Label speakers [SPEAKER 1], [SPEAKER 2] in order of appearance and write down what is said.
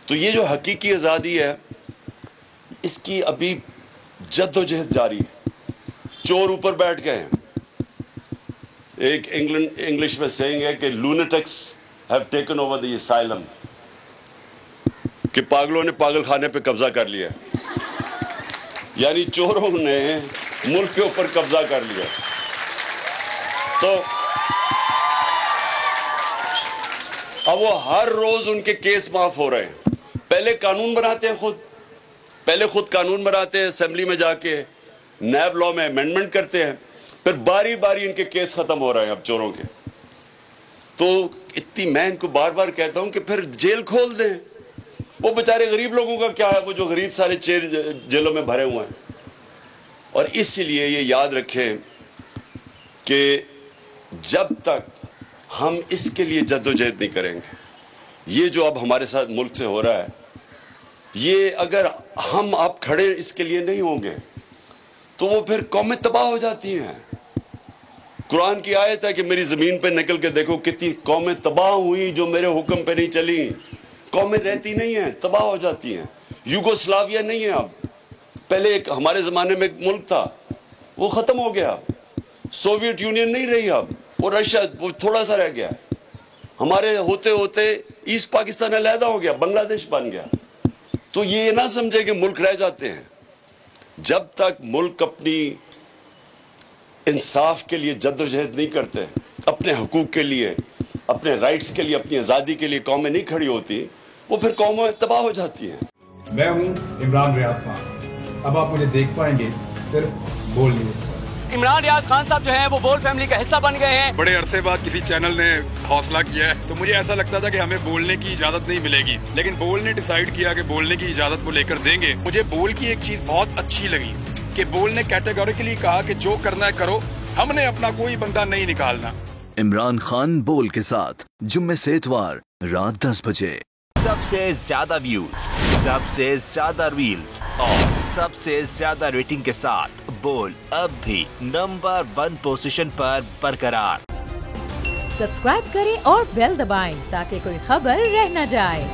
[SPEAKER 1] تو یہ جو حقیقی آزادی ہے اس کی ابھی جد و جہد جاری ہے. چور اوپر بیٹھ گئے ہیں. ایک انگلش میں سیئنگ ہے کہ lunatics have taken over the asylum, کہ پاگلوں نے پاگل خانے پہ قبضہ کر لیا، یعنی چوروں نے ملک کے اوپر قبضہ کر لیا. تو اب وہ ہر روز ان کے کیس معاف ہو رہے ہیں. پہلے قانون بناتے ہیں خود قانون بناتے ہیں اسمبلی میں جا کے، نیب لا میں امینڈمنٹ کرتے ہیں، پھر باری باری ان کے کیس ختم ہو رہے ہیں اب چوروں کے. تو میں ان کو بار بار کہتا ہوں کہ پھر جیل کھول دیں. وہ بیچارے غریب لوگوں کا کیا ہے، وہ جو غریب سارے جیلوں میں بھرے ہوئے ہیں. اور اس لیے یہ یاد رکھیں کہ جب تک ہم اس کے لیے جد و جہد نہیں کریں گے، یہ جو اب ہمارے ساتھ ملک سے ہو رہا ہے، یہ اگر ہم اب کھڑے اس کے لیے نہیں ہوں گے تو وہ پھر قومیں تباہ ہو جاتی ہیں. قرآن کی آیت ہے کہ میری زمین پہ نکل کے دیکھو کتنی قومیں تباہ ہوئی جو میرے حکم پہ نہیں چلی. قومیں رہتی نہیں ہیں، تباہ ہو جاتی ہیں. یوگوسلاویا نہیں ہے اب. پہلے ایک ہمارے زمانے میں ایک ملک تھا، وہ ختم ہو گیا. سوویت یونین نہیں رہی اب، وہ رشیا وہ تھوڑا سا رہ گیا. ہمارے ہوتے ہوتے ایسٹ پاکستان علیحدہ ہو گیا، بنگلہ دیش بن گیا. تو یہ نہ سمجھے کہ ملک رہ جاتے ہیں. جب تک ملک اپنی انصاف کے لیے جد و جہد نہیں کرتے، اپنے حقوق کے لیے، اپنے رائٹس کے لیے، اپنی آزادی کے لیے قومیں نہیں کھڑی ہوتی، وہ پھر قومیں تباہ ہو جاتی ہیں.
[SPEAKER 2] میں ہوں عمران ریاض خان. اب آپ مجھے دیکھ پائیں گے صرف بول نیوز پر.
[SPEAKER 3] عمران ریاض خان صاحب جو ہیں وہ بول فیملی کا حصہ بن گئے ہیں.
[SPEAKER 4] بڑے عرصے بعد کسی چینل نے حوصلہ کیا ہے، تو مجھے ایسا لگتا تھا کہ ہمیں بولنے کی اجازت نہیں ملے گی، لیکن بول نے ڈیسائیڈ کیا کہ بولنے کی اجازت وہ لے کر دیں گے. مجھے بول کی ایک چیز بہت اچھی لگی کہ بول نے کیٹیگوریکلی کہا کہ جو کرنا ہے کرو، ہم نے اپنا کوئی بندہ نہیں نکالنا.
[SPEAKER 5] عمران خان بول کے ساتھ جمعے سے اتوار رات 10 بجے.
[SPEAKER 6] سب سے زیادہ ویوز، سب سے زیادہ ریلز اور سب سے زیادہ ریٹنگ کے ساتھ بول اب بھی نمبر 1 پوزیشن پر برقرار.
[SPEAKER 7] سبسکرائب کریں اور بیل دبائیں تاکہ کوئی خبر رہ نہ جائے.